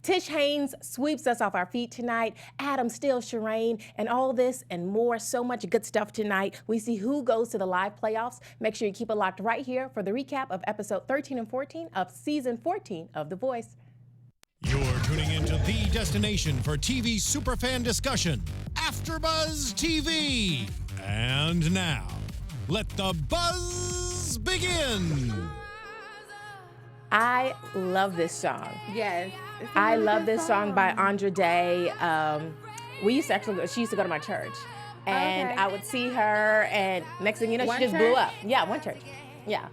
Tish Haynes sweeps us off our feet tonight. Adam Steele, Shireen, and all this and more. So much good stuff tonight. We see who goes to the live playoffs. Make sure you keep it locked right here for the recap of episode 13 and 14 of season 14 of The Voice. You're tuning into the destination for TV superfan discussion, AfterBuzz TV. And now, let the buzz begin. I love this song. Yes. I love this song by Andra Day. She used to go to my church. And Okay. I would see her, and next thing you know, One she just blew church? up. Yeah, one church. Yeah.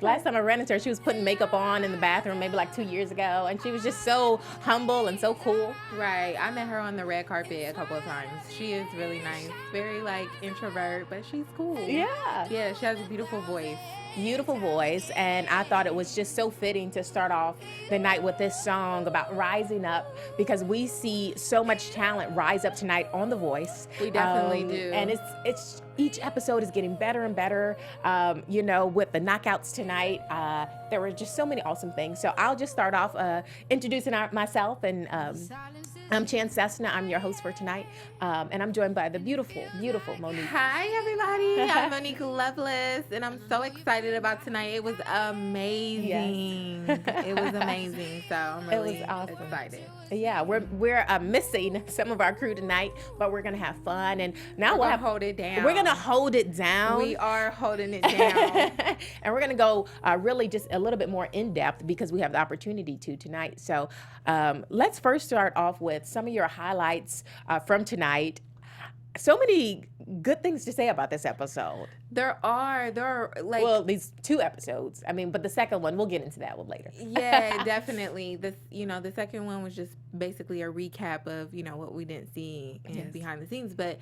Last time I ran into her, she was putting makeup on in the bathroom, maybe like 2 years ago, and she was just so humble and so cool. Right. I met her on the red carpet a couple of times. She is really nice. Very like introvert, but she's cool. Yeah. Yeah, she has a beautiful voice. Beautiful voice, and I thought it was just so fitting to start off the night with this song about rising up, because we see so much talent rise up tonight on The Voice. We definitely do. And it's each episode is getting better and better. With the knockouts tonight, there were just so many awesome things. So I'll just start off introducing myself, and I'm Chan Cessna. I'm your host for tonight, and I'm joined by the beautiful Monique. Hi, everybody. I'm Monique Loveless, and I'm so excited about tonight. It was amazing. It was amazing. So I'm really awesome. excited. Yeah, we're missing some of our crew tonight, but we're gonna have fun, and now We're we'll gonna hold it down. We're gonna hold it down. We are holding it down. And we're gonna go really just a little bit more in depth because we have the opportunity to tonight. So let's first start off with some of your highlights from tonight. So many good things to say about this episode. There are like, Well, these two episodes. I mean, but the second one, we'll get into that one later. yeah, definitely. The second one was just basically a recap of, what we didn't see in behind the scenes. But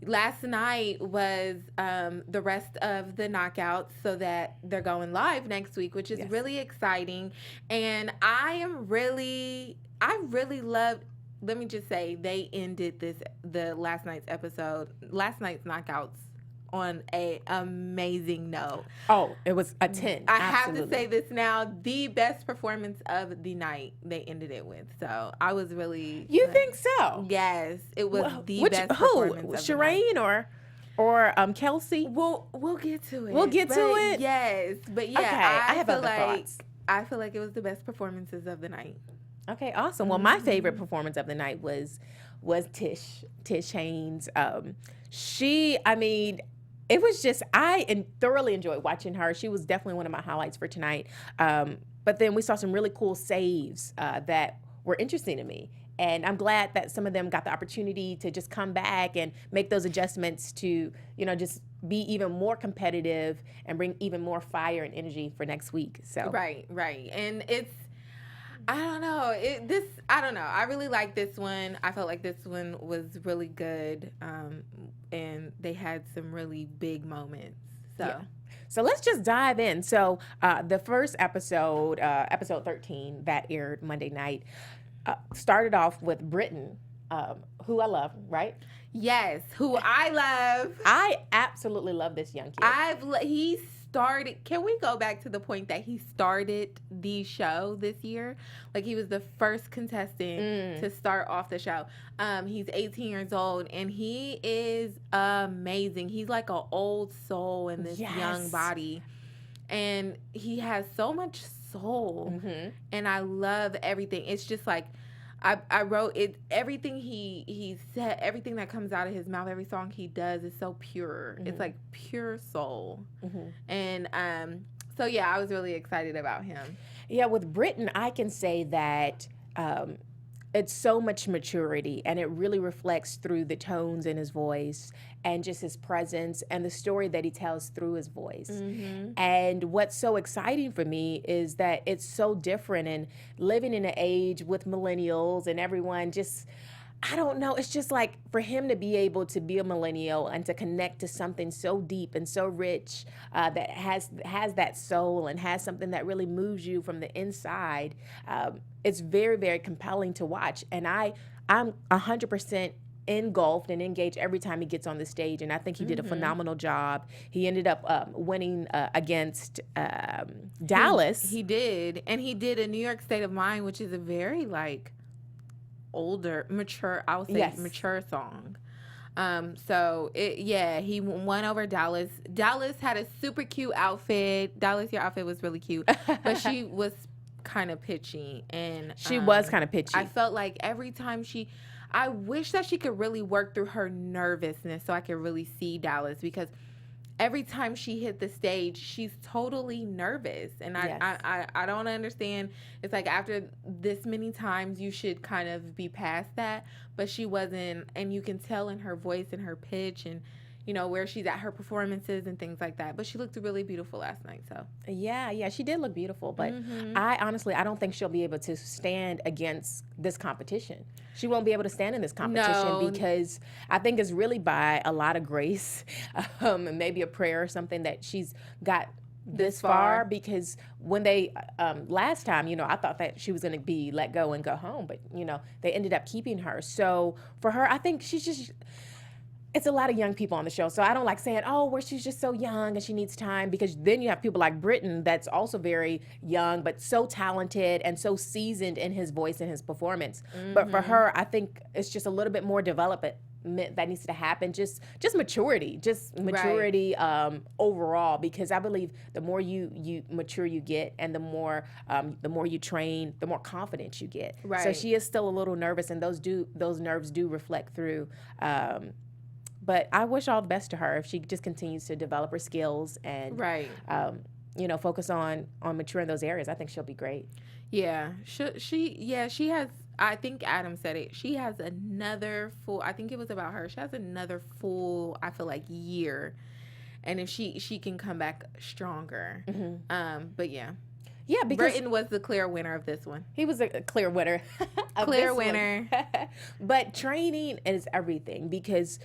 last night was the rest of the knockouts, so that they're going live next week, which is really exciting. And I really loved. Let me just say, they ended the last night's knockouts on a amazing note. Oh, it was a 10. I have to Absolutely. say this now, the best performance of the night they ended it with. So I was really... You think so? Yes, it was the Which, best who? performance of the night. Shireen or Kelsey? We'll get to it. We'll get to but it? Yes, but yeah, Okay, I have feel other thoughts. I feel like it was the best performances of the night. Okay, awesome. Well, my favorite performance of the night was Tish Haynes. It was just, thoroughly enjoyed watching her. She was definitely one of my highlights for tonight. But then we saw some really cool saves that were interesting to me. And I'm glad that some of them got the opportunity to just come back and make those adjustments to, just be even more competitive and bring even more fire and energy for next week. So Right. And I don't know. I really like this one. I felt like this one was really good. And they had some really big moments. So let's just dive in. So the first episode, episode 13, that aired Monday night, started off with Britton, who I love, right? Yes, who I love. I absolutely love this young kid. He started. Can we go back to the point that he started the show this year? Like, he was the first contestant to start off the show. He's 18 years old, and he is amazing. He's like an old soul in this young body, and he has so much soul. And I love everything. It's just like, I wrote it. Everything he said, everything that comes out of his mouth, every song he does is so pure. It's like pure soul. And so yeah, I was really excited about him. Yeah, with Britton, I can say that it's so much maturity, and it really reflects through the tones in his voice and just his presence and the story that he tells through his voice. And what's so exciting for me is that it's so different, and living in an age with millennials and everyone just, I don't know, it's just like for him to be able to be a millennial and to connect to something so deep and so rich that has that soul and has something that really moves you from the inside, it's very, very compelling to watch. And I'm 100% engulfed and engaged every time he gets on the stage, and I think he did a phenomenal job. He ended up winning against Dallas. He did, and he did a New York State of Mind, which is a very like older, mature, I would say Yes. mature song. So he won over Dallas. Dallas had a super cute outfit. Dallas, your outfit was really cute, but she was kind of pitchy, and She was kind of pitchy. I felt like every time I wish that she could really work through her nervousness so I could really see Dallas, because every time she hit the stage, she's totally nervous. And Yes. I don't understand. It's like after this many times, you should kind of be past that. But she wasn't. And you can tell in her voice and her pitch and, you know, where she's at her performances and things like that. But she looked really beautiful last night. So Yeah, she did look beautiful, but I don't think she'll be able to stand against this competition. She won't be able to stand in this competition No. because I think it's really by a lot of grace, and maybe a prayer or something that she's got this far. Because when they last time, you know, I thought that she was going to be let go and go home, but you know, they ended up keeping her. So for her, I think it's a lot of young people on the show. So I don't like saying, she's just so young and she needs time, because then you have people like Britton that's also very young, but so talented and so seasoned in his voice and his performance. But for her, I think it's just a little bit more development that needs to happen. Just maturity, overall, because I believe the more you mature you get, and the more you train, the more confidence you get. Right. So she is still a little nervous, and those nerves do reflect through. But I wish all the best to her if she just continues to develop her skills and focus on maturing those areas. I think she'll be great. yeah, she has. I think Adam said it. She has another full. I think it was about her. She has another full, I feel like, year, and if she can come back stronger. But yeah. Yeah, because Britton was the clear winner of this one. he was a clear winner. of Clear this one. winner. But training is everything, because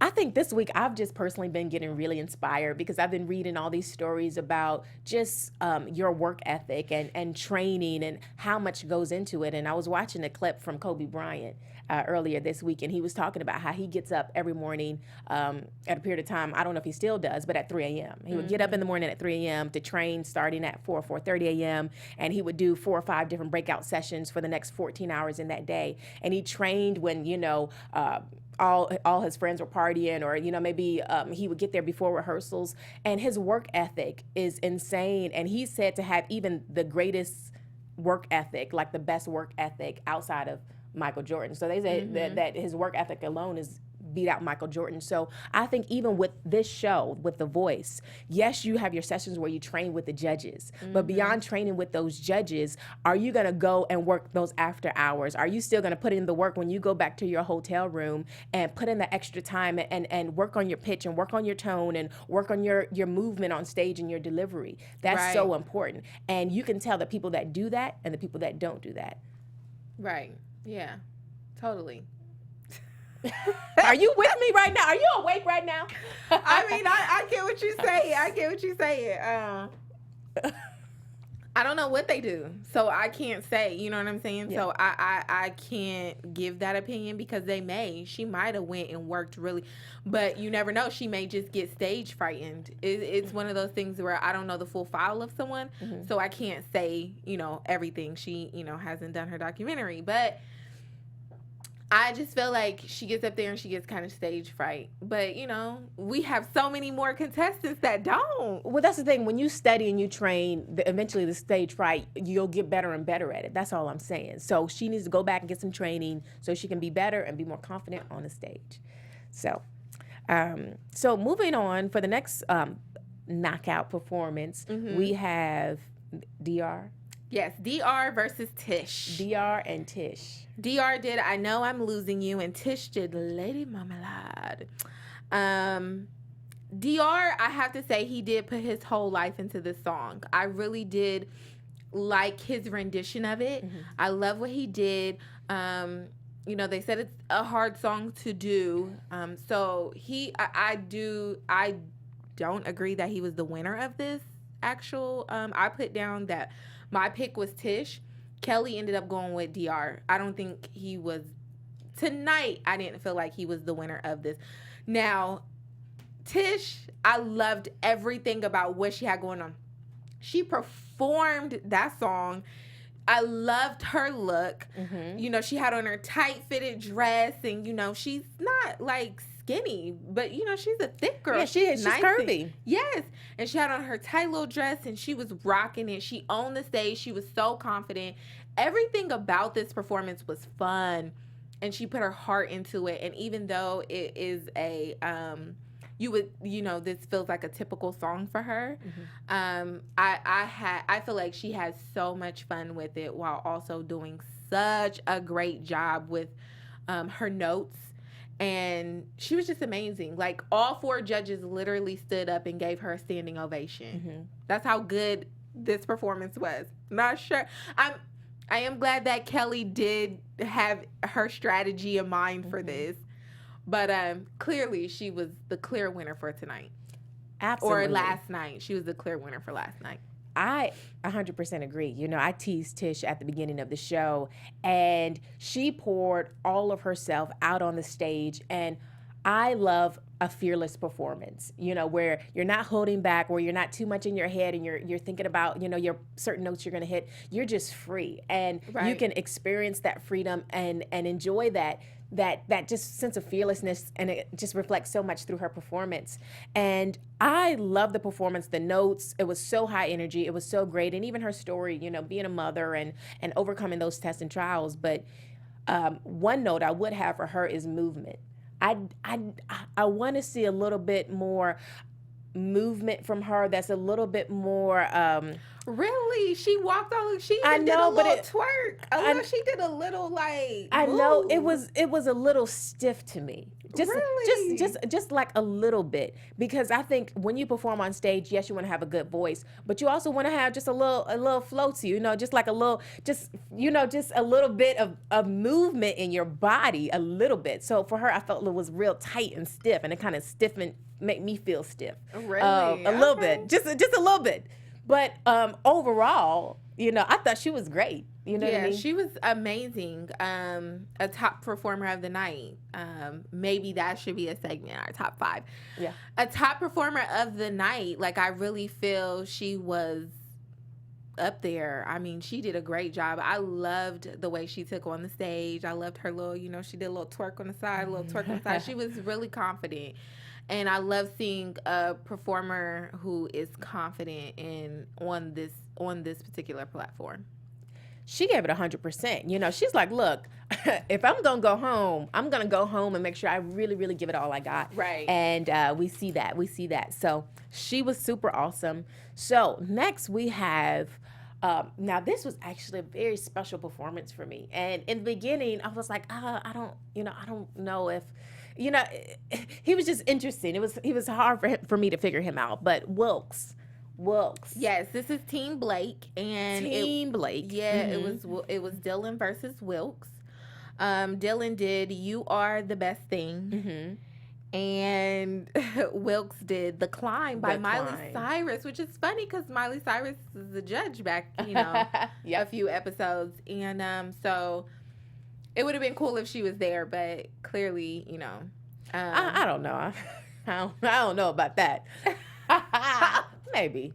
I think this week I've just personally been getting really inspired, because I've been reading all these stories about just your work ethic and training and how much goes into it. And I was watching a clip from Kobe Bryant earlier this week, and he was talking about how he gets up every morning at a period of time. I don't know if he still does, but at 3 a.m. He would get up in the morning at 3 a.m. to train starting at 4:30 a.m. And he would do 4 or 5 different breakout sessions for the next 14 hours in that day. And he trained when, all his friends were partying, or maybe he would get there before rehearsals. And his work ethic is insane. And he said to have even the greatest work ethic, like the best work ethic outside of Michael Jordan. So they say that his work ethic alone is beat out Michael Jordan. So I think even with this show, with The Voice, yes, you have your sessions where you train with the judges, but beyond training with those judges, are you going to go and work those after hours? Are you still going to put in the work when you go back to your hotel room and put in the extra time and work on your pitch and work on your tone and work on your movement on stage and your delivery? That's so important. And you can tell the people that do that and the people that don't do that. Right. Yeah. Totally. Are you with me right now? Are you awake right now? I mean, I get what you say. I don't know what they do, so I can't say. You know what I'm saying? Yeah. So I can't give that opinion, because she might have went and worked really, but you never know. She may just get stage frightened. It's one of those things where I don't know the full file of someone, so I can't say everything. She hasn't done her documentary, but I just feel like she gets up there and she gets kind of stage fright. But, we have so many more contestants that don't. Well, that's the thing. When you study and you train, eventually the stage fright, you'll get better and better at it. That's all I'm saying. So she needs to go back and get some training so she can be better and be more confident on the stage. So moving on, for the next knockout performance, we have DR. Yes, DR versus Tish. DR and Tish. DR did I Know I'm Losing You, and Tish did Lady Marmalade. DR, I have to say, he did put his whole life into this song. I really did like his rendition of it. I love what he did. They said it's a hard song to do. So I don't agree that he was the winner of this actual. I put down that my pick was Tish. Kelly ended up going with DR. I don't think he was tonight, I didn't feel like he was the winner of this. Now, Tish, I loved everything about what she had going on. She performed that song. I loved her look. Mm-hmm. You know, she had on her tight fitted dress, and you know, she's not like skinny, but you know, she's a thick girl. Yeah, she's nice curvy. Yes. And she had on her tight little dress, and she was rocking it. She owned the stage. She was so confident. Everything about this performance was fun, and she put her heart into it. And even though it is a this feels like a typical song for her. Mm-hmm. I feel like she has so much fun with it while also doing such a great job with her notes. And she was just amazing. Like, all 4 judges literally stood up and gave her a standing ovation. Mm-hmm. That's how good this performance was. Not sure. I am glad that Kelly did have her strategy in mind for this. But clearly, she was the clear winner for tonight. Absolutely. Or last night. She was the clear winner for last night. I 100% agree. You know, I teased Tish at the beginning of the show, and she poured all of herself out on the stage. And I love a fearless performance, you know, where you're not holding back, where you're not too much in your head and you're thinking about, you know, your certain notes you're going to hit. You're just free, and you can experience that freedom and enjoy that just sense of fearlessness, and it just reflects so much through her performance. And I love the performance, the notes. It was so high energy. It was so great. And even her story, you know, being a mother and overcoming those tests and trials. But one note I would have for her is movement. I want to see a little bit more movement from her that's a little bit more really, she walked all. She even I know, did a but little twerk. She did a little like. I know move. it was a little stiff to me. Really? Just like a little bit, because I think when you perform on stage, yes, you want to have a good voice, but you also want to have just a little flow to you, you know, just like a little bit of movement in your body, a little bit. So for her, I felt it was real tight and stiff, and it kind of stiffened, made me feel stiff. Really? A little bit, just a little bit. But overall, you know, I thought she was great. You know what I mean? She was amazing. A top performer of the night. Maybe that should be a segment, our top 5. Yeah. A top performer of the night. Like, I really feel she was up there. I mean, she did a great job. I loved the way she took on the stage. I loved her little, you know, she did a little twerk on the side, a little twerk on the side. She was really confident. And I love seeing a performer who is confident on this particular platform. She gave it 100%. You know, she's like, look, if I'm going to go home, I'm going to go home and make sure I really, really give it all I got. Right. And we see that. So she was super awesome. So next we have, now this was actually a very special performance for me. And in the beginning, I was like, I don't know if, you know, he was just interesting. He was hard for me to figure him out. But Wilkes. Yes, this is Team Blake and Blake. Yeah, it was Dylan versus Wilkes. Dylan did "You Are the Best Thing," and Wilkes did "The Climb" by Miley Cyrus, which is funny because Miley Cyrus is the judge back, you know, a few episodes, and so it would have been cool if she was there, but clearly, you know, I don't know. I don't know about that. Maybe.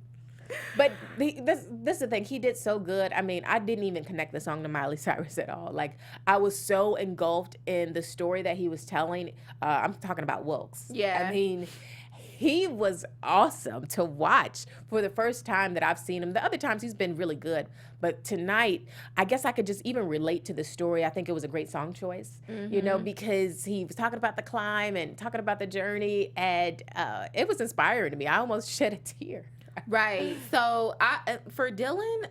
But this is the thing. He did so good. I mean, I didn't even connect the song to Miley Cyrus at all. Like, I was so engulfed in the story that he was telling. I'm talking about Wilkes. Yeah. I mean, he was awesome to watch for the first time that I've seen him. The other times he's been really good. But tonight, I guess I could just even relate to the story. I think it was a great song choice, you know, because he was talking about the climb and talking about the journey. And it was inspiring to me. I almost shed a tear. Right. So for Dylan,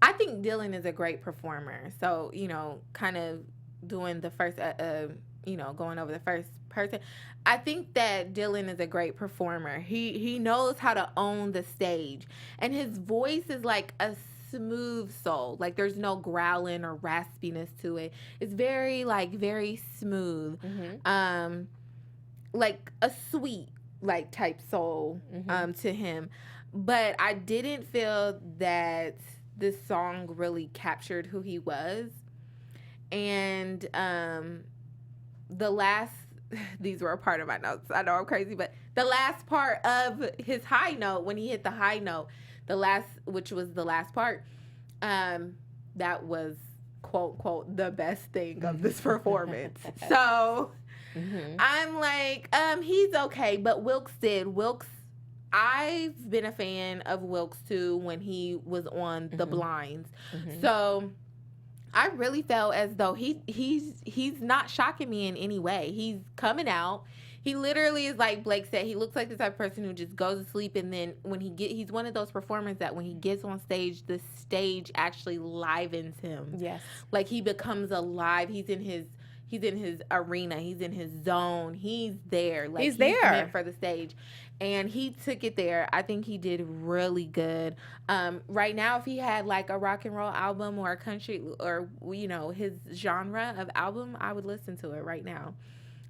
I think Dylan is a great performer. So, you know, kind of doing the first, going over the first person. I think that Dylan is a great performer. He knows how to own the stage, and his voice is like a smooth soul. Like, there's no growling or raspiness to it. It's very smooth. Like a sweet type soul to him. But I didn't feel that this song really captured who he was. And the last, these were a part of my notes. I know I'm crazy, but the last part of his high note, when he hit the high note, which was the last part, that was quote, quote, the best thing of this performance. So I'm like, he's okay. But Wilkes, I've been a fan of Wilkes too when he was on The Blinds. So I really felt as though he's not shocking me in any way. He's coming out. He literally is, like Blake said, he looks like the type of person who just goes to sleep, and then when he's one of those performers that when he gets on stage, the stage actually livens him. Yes. Like he becomes alive. He's in his arena. He's in his zone. He's there. Like he's there. Meant for the stage. And he took it there. I think he did really good. Right now, if he had like a rock and roll album or a country or, you know, his genre of album, I would listen to it right now.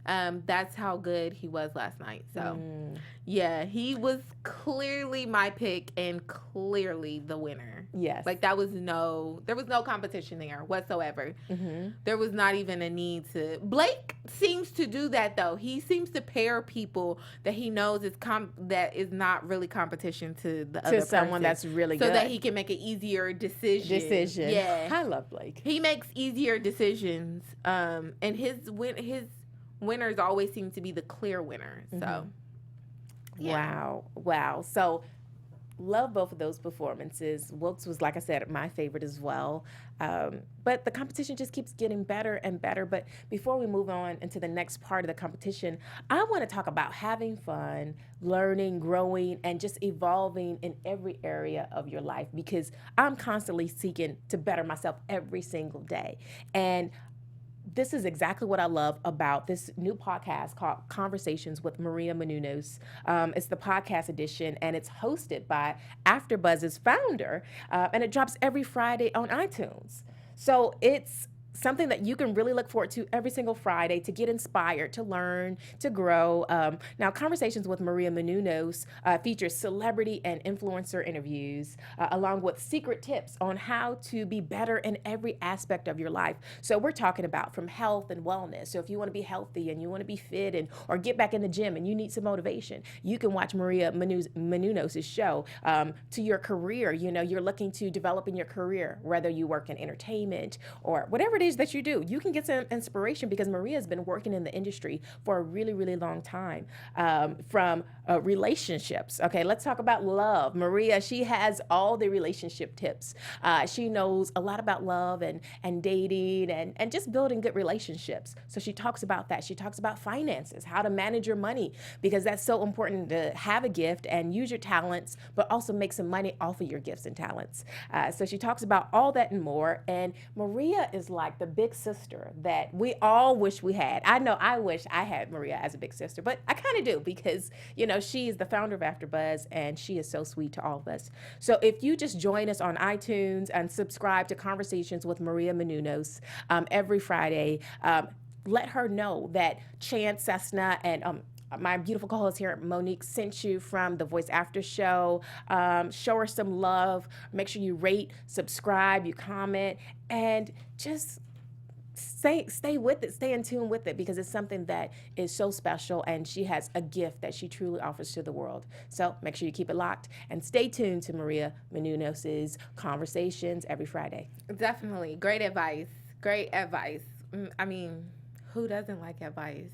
That's how good he was last night. So, yeah, he was clearly my pick and clearly the winner. Yes. Like there was no competition there whatsoever. There was not even a need to. Blake seems to do that though. He seems to pair people that he knows that is not really competition to the other person. To someone that's really good. So that he can make an easier decision. Yeah. I love Blake. He makes easier decisions. And his winners always seem to be the clear winner. So, yeah. Wow. So, love both of those performances. Wilkes was, like I said, my favorite as well. But the competition just keeps getting better and better. But before we move on into the next part of the competition, I want to talk about having fun, learning, growing, and just evolving in every area of your life, because I'm constantly seeking to better myself every single day. And this is exactly what I love about this new podcast called Conversations with Maria Menounos. It's the podcast edition, and it's hosted by AfterBuzz's founder, and it drops every Friday on iTunes. So it's something that you can really look forward to every single Friday to get inspired, to learn, to grow. Now, Conversations with Maria Menounos features celebrity and influencer interviews, along with secret tips on how to be better in every aspect of your life. So we're talking about from health and wellness. So if you want to be healthy and you want to be fit or get back in the gym and you need some motivation, you can watch Maria Menounos' show. To your career, you know, you're looking to develop in your career, whether you work in entertainment or whatever it is that you do, you can get some inspiration because Maria has been working in the industry for a really, really long time. From relationships. Okay, let's talk about love. Maria, she has all the relationship tips. She knows a lot about love and dating and just building good relationships. So she talks about that. She talks about finances, how to manage your money, because that's so important to have a gift and use your talents, but also make some money off of your gifts and talents. So she talks about all that and more. And Maria is like the big sister that we all wish we had. I know I wish I had Maria as a big sister, but I kind of do because, you know, she is the founder of AfterBuzz and she is so sweet to all of us. So if you just join us on iTunes and subscribe to Conversations with Maria Menounos every Friday, let her know that Chance, Cessna, and my beautiful co-host here, Monique, sent you from the Voice After Show. Show her some love. Make sure you rate, subscribe, you comment, and just stay with it, stay in tune with it, because it's something that is so special, and she has a gift that she truly offers to the world. So make sure you keep it locked and stay tuned to Maria Menounos' Conversations every Friday. Definitely. Great advice. I mean, who doesn't like advice?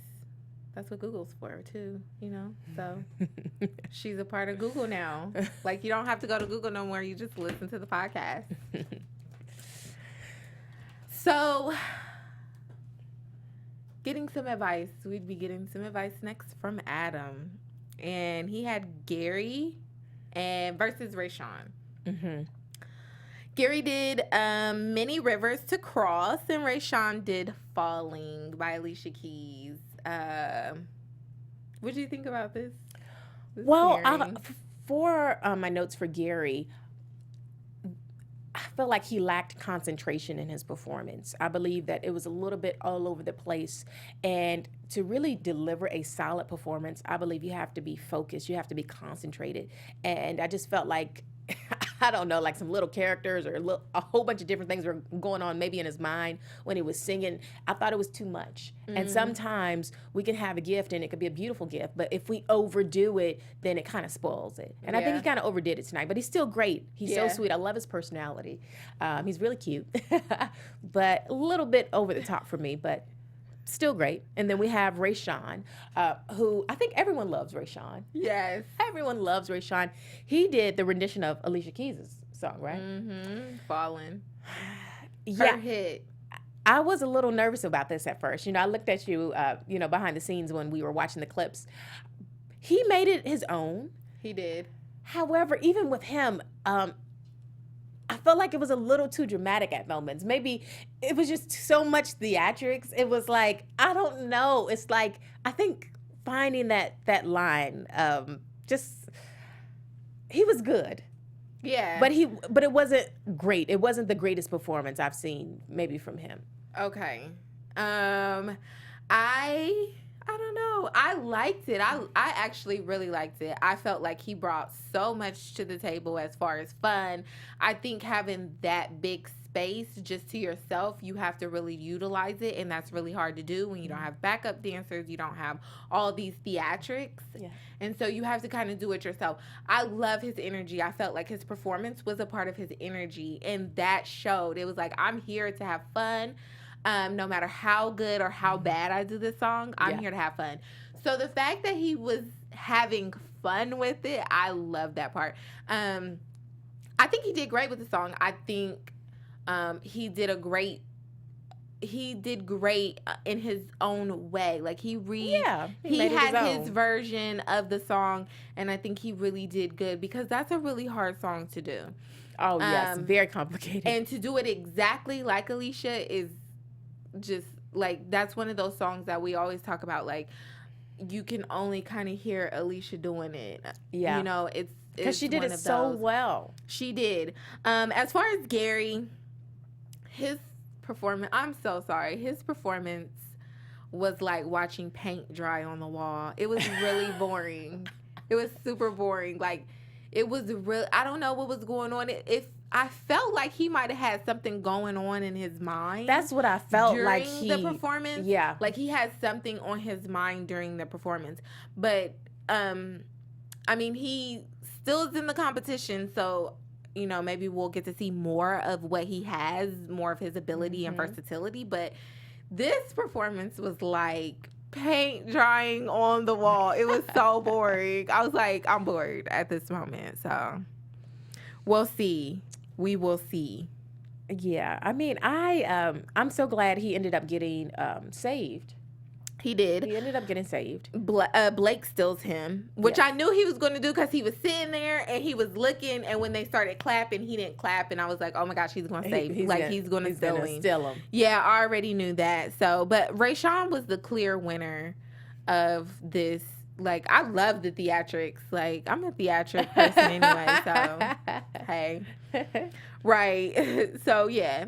That's what Google's for, too, you know? So she's a part of Google now. Like, you don't have to go to Google no more. You just listen to the podcast. So, getting some advice. We'd be getting some advice next from Adam. And he had Gary versus Rayshawn. Gary did Many Rivers to Cross, and Rayshawn did Falling by Alicia Keys. What do you think about this? Well, for my notes for Gary, I felt like he lacked concentration in his performance. I believe that it was a little bit all over the place. And to really deliver a solid performance, I believe you have to be focused. You have to be concentrated. And I just felt like I don't know, like some little characters or a whole bunch of different things were going on maybe in his mind when he was singing. I thought it was too much. And sometimes we can have a gift and it could be a beautiful gift, but if we overdo it, then it kind of spoils it. And I think he kind of overdid it tonight, but he's still great. He's so sweet. I love his personality. He's really cute, but a little bit over the top for me, but still great. And then we have Rayshawn, who I think everyone loves Rayshawn. Yes. Everyone loves Rayshawn. He did the rendition of Alicia Keys' song, right? Mm-hmm. Fallen. Yeah. Her hit. I was a little nervous about this at first. I looked at you, behind the scenes when we were watching the clips. He made it his own. He did. However, even with him, I felt like it was a little too dramatic at moments. Maybe it was just so much theatrics. It was like, I don't know. It's like, I think finding that line, he was good. Yeah. But it wasn't great. It wasn't the greatest performance I've seen maybe from him. Okay. I don't know. I liked it. I actually really liked it. I felt like he brought so much to the table as far as fun. I think having that big space just to yourself, you have to really utilize it, and that's really hard to do when you don't have backup dancers, you don't have all these theatrics. Yeah. And so you have to kind of do it yourself. I love his energy. I felt like his performance was a part of his energy, and that showed. It was like, I'm here to have fun. No matter how good or how bad I do this song, I'm here to have fun. So the fact that he was having fun with it, I love that part. I think he did great with the song. I think he did great in his own way. Like he had his version of the song, and I think he really did good because that's a really hard song to do. Oh yes, very complicated. And to do it exactly like Alicia is just like, that's one of those songs that we always talk about. Like, you can only kind of hear Alicia doing it. Yeah, it's because she did it so well. She did. As far as Gary, his performance, I'm so sorry. His performance was like watching paint dry on the wall. It was really boring. It was super boring. Like, it was real. I don't know what was going on. I felt like he might have had something going on in his mind. That's what I felt like during the performance. Yeah. Like he had something on his mind during the performance. But, he still is in the competition. So, maybe we'll get to see more of what he has, more of his ability and versatility. But this performance was like paint drying on the wall. It was so boring. I was like, I'm bored at this moment. So we'll see. We will see. Yeah, I'm so glad he ended up getting saved. He did. He ended up getting saved. Blake steals him, which Yes. I knew he was going to do because he was sitting there and he was looking, and when they started clapping, he didn't clap, and I was like, oh my gosh, he's going to save him. He's going to steal him. Yeah, I already knew that. So, but Rayshawn was the clear winner of this. Like, I love the theatrics. Like, I'm a theatric person anyway, so, hey. Right. So, yeah.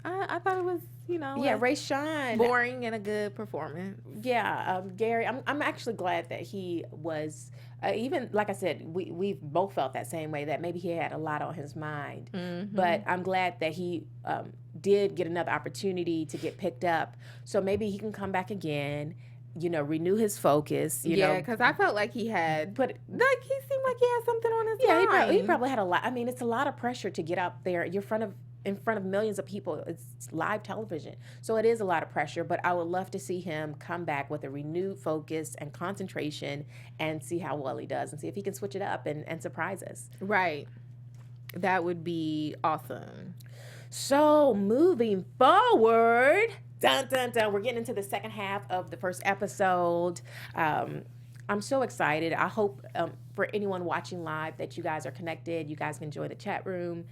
I thought it was, Rayshawn. boring and a good performance. Yeah, Gary, I'm actually glad that he was, even, like I said, we've both felt that same way, that maybe he had a lot on his mind. Mm-hmm. But I'm glad that he did get another opportunity to get picked up. So maybe he can come back again, renew his focus, Yeah, because I felt like he had, like, he seemed like he had something on his mind. He probably had a lot. I mean, it's a lot of pressure to get out there. You're in front of millions of people. It's live television. So it is a lot of pressure, but I would love to see him come back with a renewed focus and concentration and see how well he does and see if he can switch it up and surprise us. Right. That would be awesome. So moving forward, dun, dun, dun, we're getting into the second half of the first episode. I'm so excited. I hope for anyone watching live that you guys are connected. You guys can join the chat room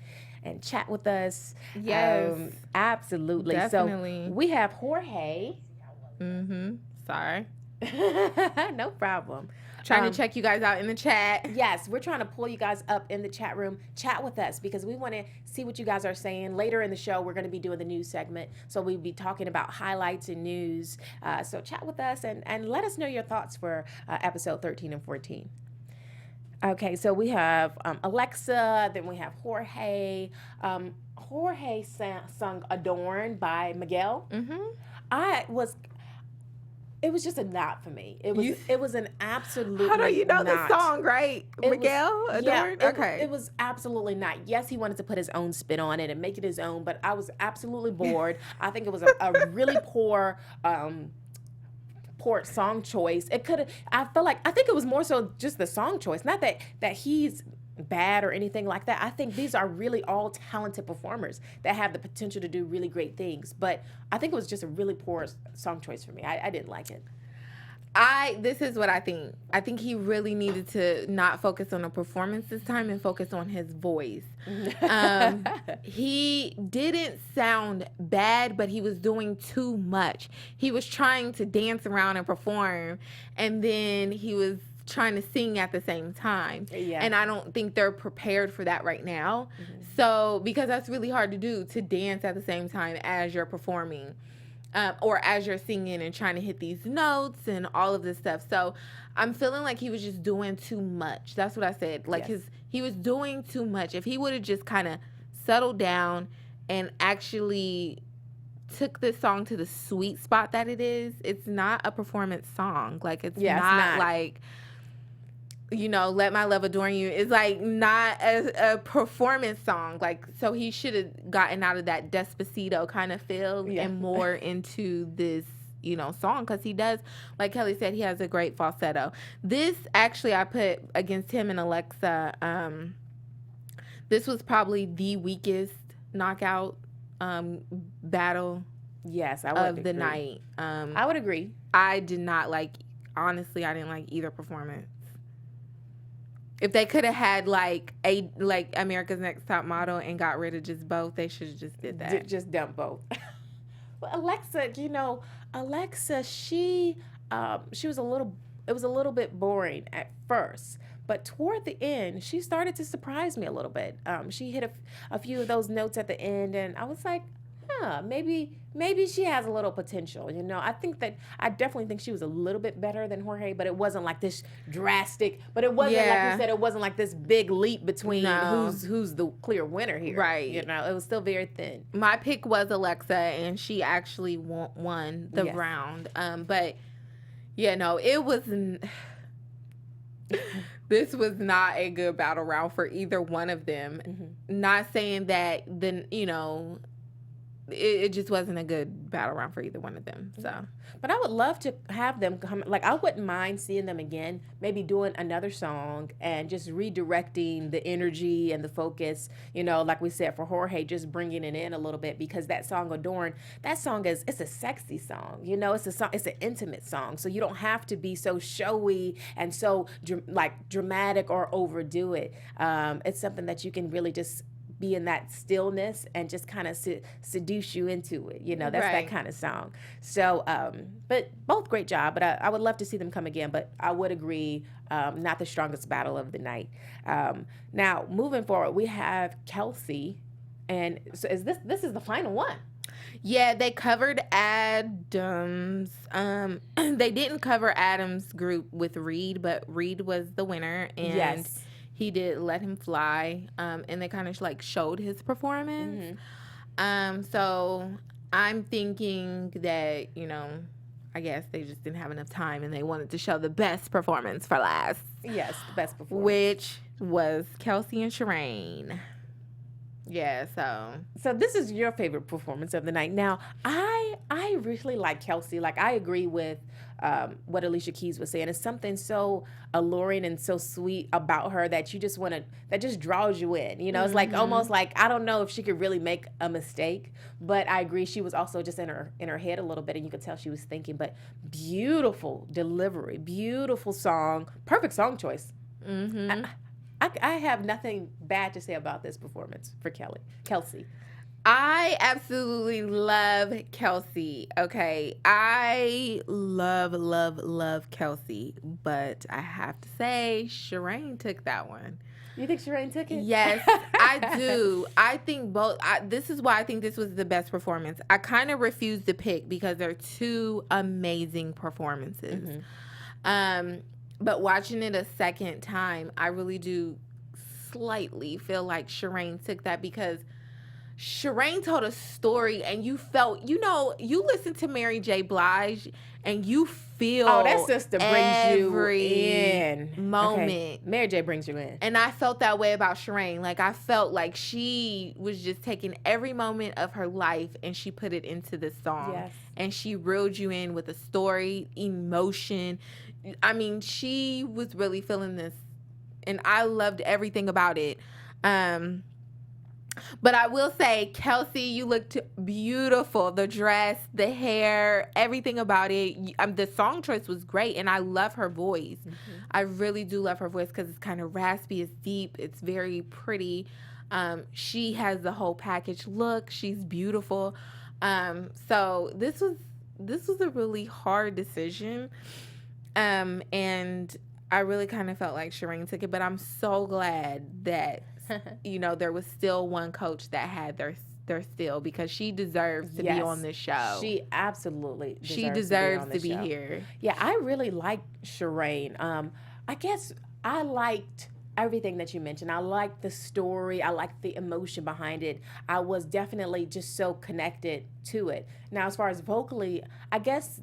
and chat with us. Yes. Absolutely. Definitely. So we have Jorge. Mm-hmm. Sorry. No problem. Trying to check you guys out in the chat. Yes, we're trying to pull you guys up in the chat room. Chat with us because we want to see what you guys are saying. Later in the show, we're going to be doing the news segment. So we'll be talking about highlights and news. So chat with us and let us know your thoughts for episode 13 and 14. Okay, so we have Alexa, then we have Jorge. Jorge sung "Adorn" by Miguel. I was. It was just a not for me. It was an absolute. How do you know not. the song, right? Miguel Adorn? Okay. It was absolutely not. Yes, he wanted to put his own spin on it and make it his own, but I was absolutely bored. I think it was a really poor song choice. It could have. I think it was more so just the song choice. Not that he's bad or anything like that. I think these are really all talented performers that have the potential to do really great things. But I think it was just a really poor song choice for me. I didn't like it. This is what I think. I think he really needed to not focus on a performance this time and focus on his voice. He didn't sound bad, but he was doing too much. He was trying to dance around and perform, and then he was trying to sing at the same time. Yeah. And I don't think they're prepared for that right now. So, because that's really hard to do, to dance at the same time as you're performing. Or as you're singing and trying to hit these notes and all of this stuff. So I'm feeling like he was just doing too much. That's what I said. Like he was doing too much. If he would have just kind of settled down and actually took this song to the sweet spot that it is, it's not a performance song. Like it's not like, you know, Let My Love Adorn You. It's like not a performance song. Like, so he should have gotten out of that Despacito kind of feel and more into this, you know, song. Because he does, like Kelly said, he has a great falsetto. This actually I put against him and Alexa. This was probably the weakest knockout battle Yes, I would of the agree. night. I would agree. I did not like, honestly, I didn't like either performance. If they could have had like America's Next Top Model and got rid of just both, they should have just did that. Just dump both. Well, Alexa, you know, she was it was a little bit boring at first, but toward the end, she started to surprise me a little bit. She hit a few of those notes at the end, and I was like, maybe she has a little potential. You know, I definitely think she was a little bit better than Jorge, but it wasn't like this drastic. But it wasn't like you said. It wasn't like this big leap between who's the clear winner here. Right. You know, it was still very thin. My pick was Alexa, and she actually won the round. But yeah, no, it was. This was not a good battle round for either one of them. Not saying that it just wasn't a good battle round for either one of them. So, but I would love to have them come. Like, I wouldn't mind seeing them again, maybe doing another song and just redirecting the energy and the focus. You know, like we said for Jorge, just bringing it in a little bit, because that song "Adorn," it's a sexy song. You know, it's an intimate song, so you don't have to be so showy and so dramatic or overdo it. It's something that you can really just be in that stillness and just kind of seduce you into it. You know, that's that kind of song. So, but both great job. But I would love to see them come again. But I would agree, not the strongest battle of the night. Now, moving forward, we have Kelsey. And so this is the final one. Yeah, they covered Adams. They didn't cover Adams' group with Reed, but Reed was the winner. And he did Let Him Fly, and they kind of like showed his performance. So I'm thinking that, you know, I guess they just didn't have enough time and they wanted to show the best performance for last. Yes, the best performance. Which was Kelsey and Shireen. Yeah, so this is your favorite performance of the night. Now, I really like Kelsey. Like, I agree with what Alicia Keys was saying. It's something so alluring and so sweet about her that you just that just draws you in. You know, it's like almost like, I don't know if she could really make a mistake, but I agree she was also just in her head a little bit, and you could tell she was thinking. But beautiful delivery, beautiful song, perfect song choice. I have nothing bad to say about this performance for Kelsey. I absolutely love Kelsey. Okay, I love Kelsey, but I have to say Shireen took that one. You think Shireen took it? Yes, I do. I think both. This is why I think this was the best performance. I kind of refused to pick because they're two amazing performances. But watching it a second time, I really do slightly feel like Shireen took that, because Shireen told a story and you felt, you listen to Mary J. Blige and you feel Oh, that sister brings you every in. moment. Okay. Mary J brings you in. And I felt that way about Shireen. Like, I felt like she was just taking every moment of her life and she put it into this song. Yes. And she reeled you in with a story, emotion. I mean, she was really feeling this. And I loved everything about it. But I will say, Kelsey, you looked beautiful. The dress, the hair, everything about it. The song choice was great, and I love her voice. Mm-hmm. I really do love her voice because it's kind of raspy, it's deep, it's very pretty. She has the whole package look. She's beautiful. So this was a really hard decision, and I really kind of felt like Shireen took it. But I'm so glad that there was still one coach that had their still, because she deserves to be on this show. She absolutely deserves to be here. Yeah, I really liked Shireen. I guess I liked everything that you mentioned. I liked the story. I liked the emotion behind it. I was definitely just so connected to it. Now, as far as vocally, I guess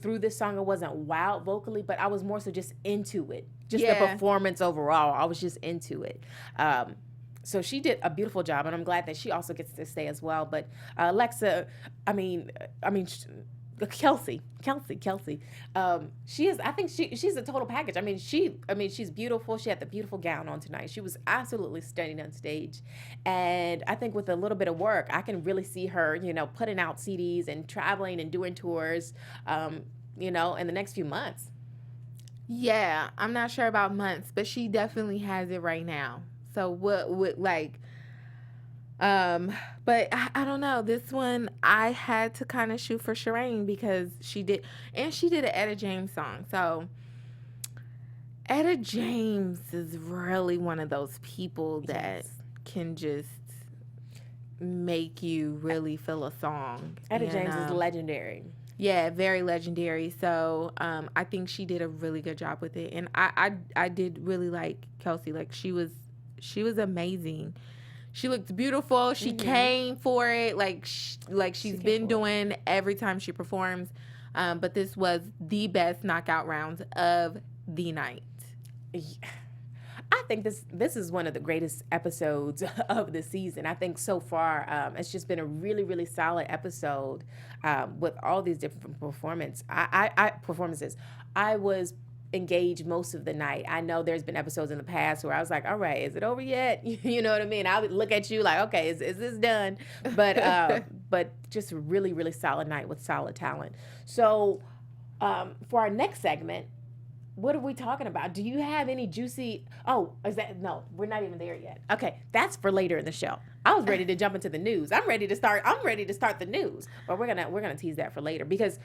through this song, I wasn't wowed vocally, but I was more so just into it. Just the performance overall, I was just into it. So she did a beautiful job, and I'm glad that she also gets to stay as well. But Alexa, Kelsey. She is. I think she's a total package. She's beautiful. She had the beautiful gown on tonight. She was absolutely stunning on stage, and I think with a little bit of work, I can really see her, putting out CDs and traveling and doing tours, in the next few months. Yeah, I'm not sure about months, but she definitely has it right now. So what but I don't know. This one, I had to kind of shoot for Shireen because she did an Etta James song. So Etta James is really one of those people that can just make you really feel a song. Etta James is legendary. Yeah, very legendary. So I think she did a really good job with it, and I did really like Kelsey. Like, she was amazing. She looked beautiful. She came for it. Like she's been doing every time she performs. But this was the best knockout round of the night. I think this is one of the greatest episodes of the season. I think so far, it's just been a really, really solid episode with all these different performances. I was engaged most of the night. I know there's been episodes in the past where I was like, all right, is it over yet? You know what I mean? I would look at you like, okay, is this done? But just a really, really solid night with solid talent. So for our next segment, what are we talking about? Do you have any juicy? No, we're not even there yet. Okay, that's for later in the show. I was ready to jump into the news. I'm ready to start the news, but we're gonna tease that for later, because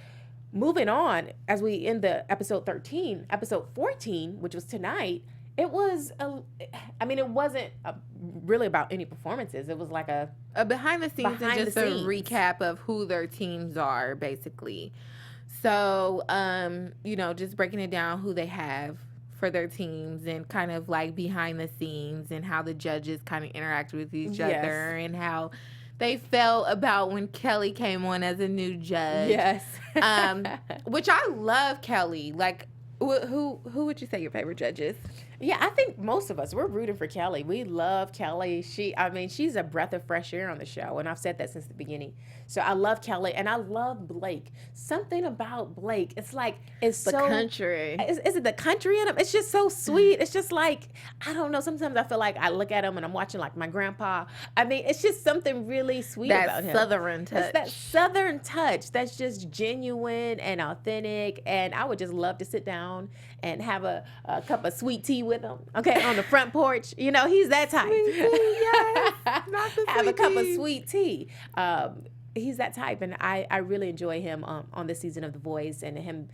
moving on, as we end the episode 13, episode 14, which was tonight, it wasn't really about any performances. It was like a behind the scenes and just a recap of who their teams are, basically. So, just breaking it down, who they have for their teams, and kind of like behind the scenes, and how the judges kind of interact with each other, and how they felt about when Kelly came on as a new judge. Yes. Which I love Kelly. Like, who would you say your favorite judge is? Yeah, I think most of us, we're rooting for Kelly. We love Kelly. She's a breath of fresh air on the show, and I've said that since the beginning. So I love Kelly, and I love Blake. Something about Blake, it's like, it's the so... country. Is it the country in him? It's just so sweet. It's just like, I don't know, sometimes I feel like I look at him and I'm watching like my grandpa. It's just something really sweet about him. Southern touch. It's that southern touch that's just genuine and authentic, and I would just love to sit down and have a cup of sweet tea with him, okay, on the front porch. He's that type. Sweet tea, yes. Not the have sweet a cup tea. of sweet tea. He's that type, and I really enjoy him on this season of The Voice, and him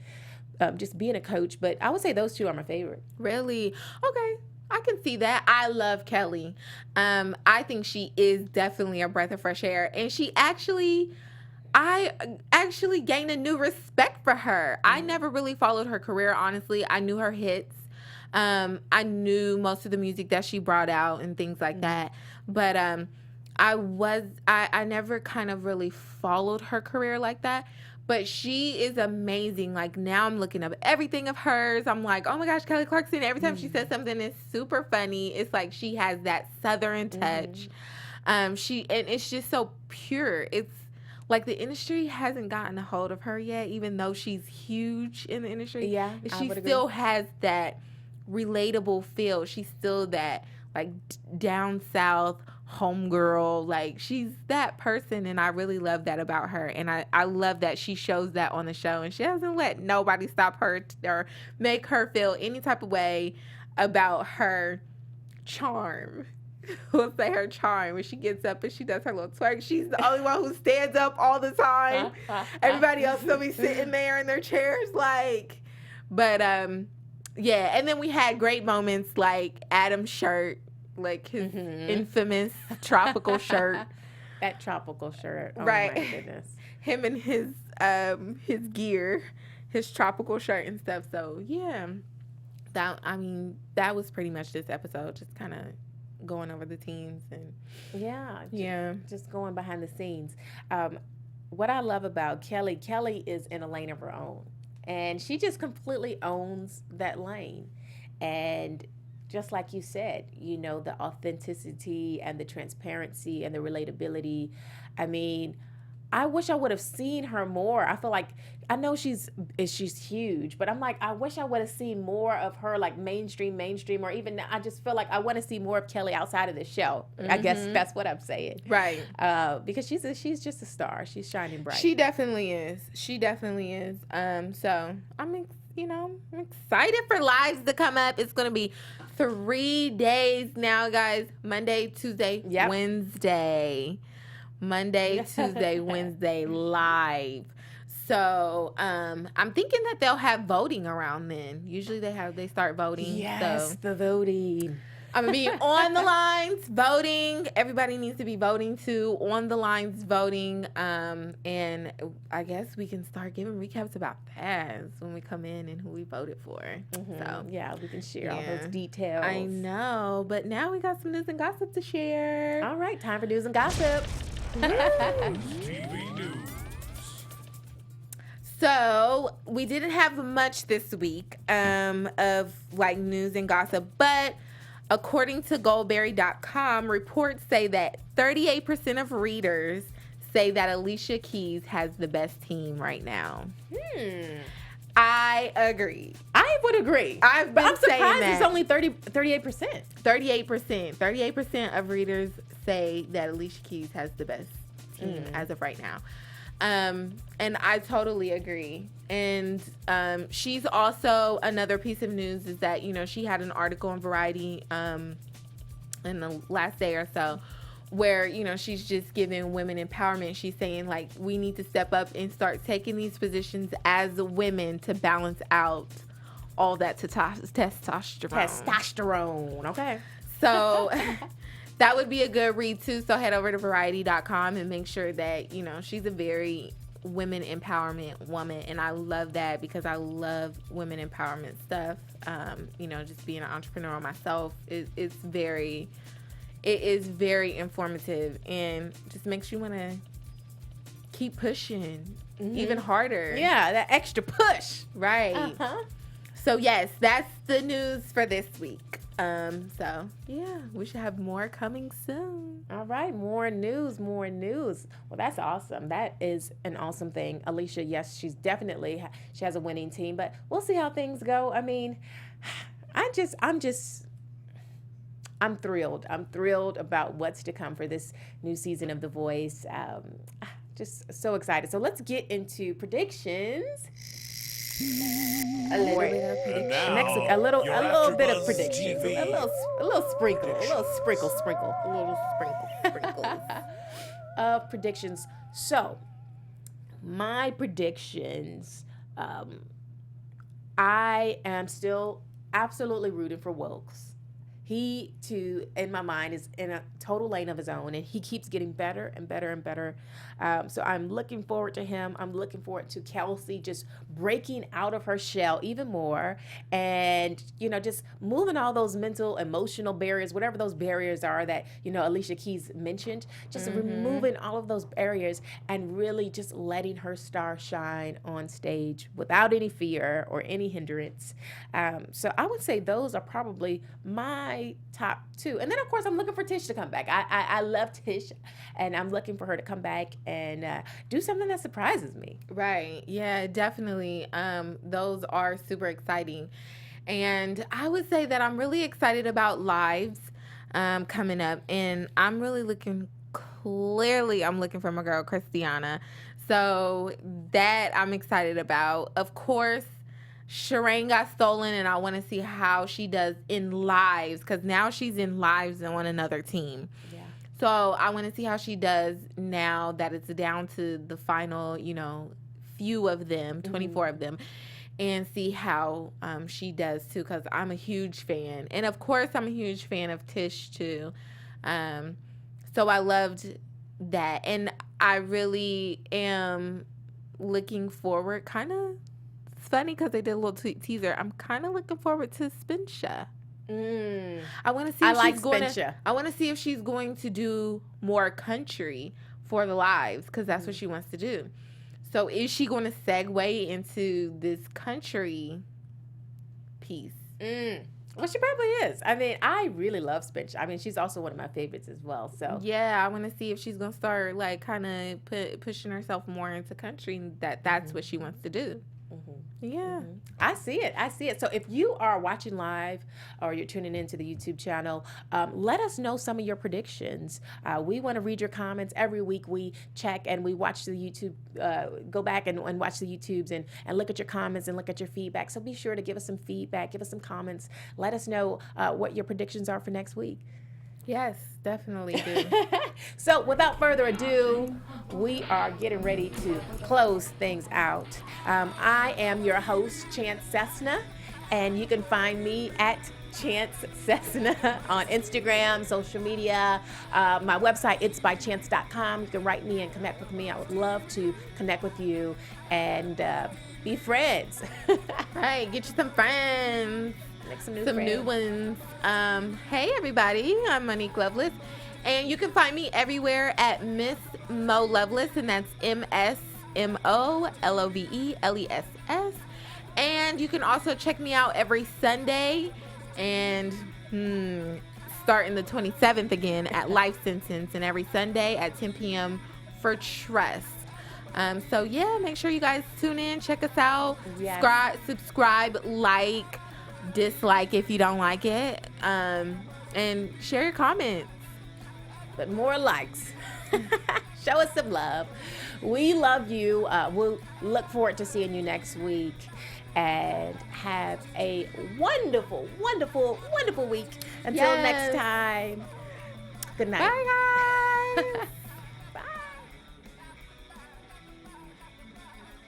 just being a coach. But I would say those two are my favorite. Really? Okay. I can see that. I love Kelly. I think she is definitely a breath of fresh air, and she actually I actually gained a new respect for her. I never really followed her career, honestly. I knew her hits. I knew most of the music that she brought out and things like that. But I never kind of really followed her career like that. But she is amazing. Like, now I'm looking up everything of hers. I'm like, oh my gosh, Kelly Clarkson. Every time she says something, it's super funny. It's like she has that Southern touch. And it's just so pure. It's like the industry hasn't gotten a hold of her yet, even though she's huge in the industry. Yeah, she still has that relatable feel. She's still that like down south homegirl. Like, she's that person, and I really love that about her. And I love that she shows that on the show, and she doesn't let nobody stop her or make her feel any type of way about her charm. We'll say her charm. When she gets up and she does her little twerk, she's the only one who stands up all the time. Everybody else will be sitting there in their chairs, like. But yeah. And then we had great moments like Adam's shirt, like his infamous tropical shirt. That tropical shirt. Oh right. My goodness. Him and his gear, his tropical shirt and stuff. So yeah, that was pretty much this episode. Just kind of going over the teams and just going behind the scenes. What I love about Kelly is in a lane of her own, and she just completely owns that lane. And just like you said, you know, the authenticity and the transparency and the relatability. I mean, I wish I would have seen her more. I feel like, I know she's huge, but I'm like, I wish I would have seen more of her, like mainstream, or even, I just feel like I want to see more of Kelly outside of the show. I guess that's what I'm saying. Right. Because she's just a star. She's shining bright. She definitely is. So I'm excited for lives to come up. It's going to be 3 days now, guys. Monday, Tuesday, Wednesday. Monday, Tuesday, Wednesday, live. So I'm thinking that they'll have voting around then. Usually they start voting. Yes, so the voting. I'm gonna be on the lines voting. Everybody needs to be voting too. On the lines voting. And I guess we can start giving recaps about that when we come in and who we voted for. So yeah, we can share all those details. I know, but now we got some news and gossip to share. All right, time for news and gossip. TV news. So we didn't have much this week of like news and gossip, but according to Goldberry.com, reports say that 38% of readers say that Alicia Keys has the best team right now. I agree. I would agree. I'm surprised that. it's only 38%. 38% of readers say that Alicia Keys has the best team as of right now. And I totally agree. And she's also, another piece of news is that, you know, she had an article in Variety in the last day or so where, you know, she's just giving women empowerment. She's saying, like, we need to step up and start taking these positions as women to balance out all that testosterone. Testosterone, okay. So that would be a good read too. So head over to Variety.com and make sure that, you know, she's a very women empowerment woman. And I love that because I love women empowerment stuff. You know, just being an entrepreneur myself is very informative and just makes you want to keep pushing even harder. Yeah, that extra push. Right. So yes, that's the news for this week. So yeah, we should have more coming soon. All right, more news. Well, that's awesome. That is an awesome thing. Alicia, yes, she has a winning team, but we'll see how things go. I mean, I'm thrilled. I'm thrilled about what's to come for this new season of The Voice. Just so excited. So let's get into predictions. A little bit of predictions. A little bit of predictions. A little sprinkle of predictions. So, my predictions. I am still absolutely rooting for Wilkes. He, too, in my mind, is in a total lane of his own, and he keeps getting better and better and better. So I'm looking forward to him. I'm looking forward to Kelsey just breaking out of her shell even more, and, you know, just moving all those mental, emotional barriers, whatever those barriers are that, you know, Alicia Keys mentioned, just removing all of those barriers and really just letting her star shine on stage without any fear or any hindrance. So I would say those are probably my top two. And then, of course, I'm looking for Tish to come back. I love Tish, and I'm looking for her to come back and do something that surprises me. Right. Yeah, definitely. Those are super exciting. And I would say that I'm really excited about lives coming up. And I'm really looking for my girl, Christiana. So that I'm excited about. Of course, Shireen got stolen, and I want to see how she does in lives, because now she's in lives and on another team. Yeah. So I want to see how she does now that it's down to the final, you know, few of them, 24 of them, and see how she does too, because I'm a huge fan. And of course, I'm a huge fan of Tish too. So I loved that. And I really am looking forward, it's funny because they did a little teaser. I'm kind of looking forward to Spinsha. I want to see. I want to see if she's going to do more country for the lives, because that's what she wants to do. So is she going to segue into this country piece? Well, she probably is. I mean, I really love Spinch. I mean, she's also one of my favorites as well. So yeah, I want to see if she's going to start like kind of pushing herself more into country. That's what she wants to do. Yeah. I see it. So if you are watching live or you're tuning into the YouTube channel, let us know some of your predictions. We want to read your comments. Every week we check and we watch the YouTube, go back and watch the YouTubes and look at your comments and look at your feedback. So be sure to give us some feedback, give us some comments. Let us know what your predictions are for next week. Yes, definitely do. So without further ado, we are getting ready to close things out. I am your host, Chance Cessna, and you can find me at Chance Cessna on Instagram, social media, my website, itsbychance.com. You can write me and connect with me. I would love to connect with you and be friends. Right, get you some friends. Make some new ones. Hey everybody, I'm Monique Loveless, and you can find me everywhere at Miss Mo Loveless, and that's MSMOLOVELESS. And you can also check me out every Sunday, and starting the 27th again at Life Sentence, and every Sunday at 10 p.m. for Trust. So yeah, make sure you guys tune in, check us out, subscribe, like, dislike if you don't like it, and share your comments. But more likes. Show us some love. We love you. We'll look forward to seeing you next week, and have a wonderful, wonderful, wonderful week. Until next time. Good night. Bye, guys.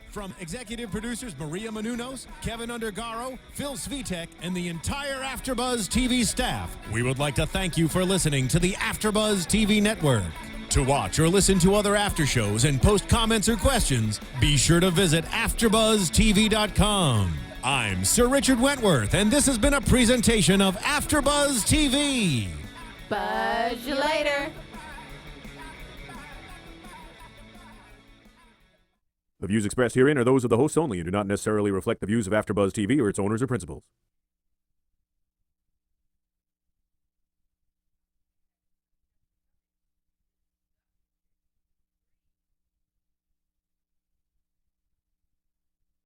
From executive producers Maria Menounos, Kevin Undergaro, Phil Svitek, and the entire AfterBuzz TV staff, we would like to thank you for listening to the AfterBuzz TV network. To watch or listen to other after shows and post comments or questions, be sure to visit AfterBuzzTV.com. I'm Sir Richard Wentworth, and this has been a presentation of AfterBuzz TV. Buzz you later. The views expressed herein are those of the hosts only and do not necessarily reflect the views of AfterBuzz TV or its owners or principals.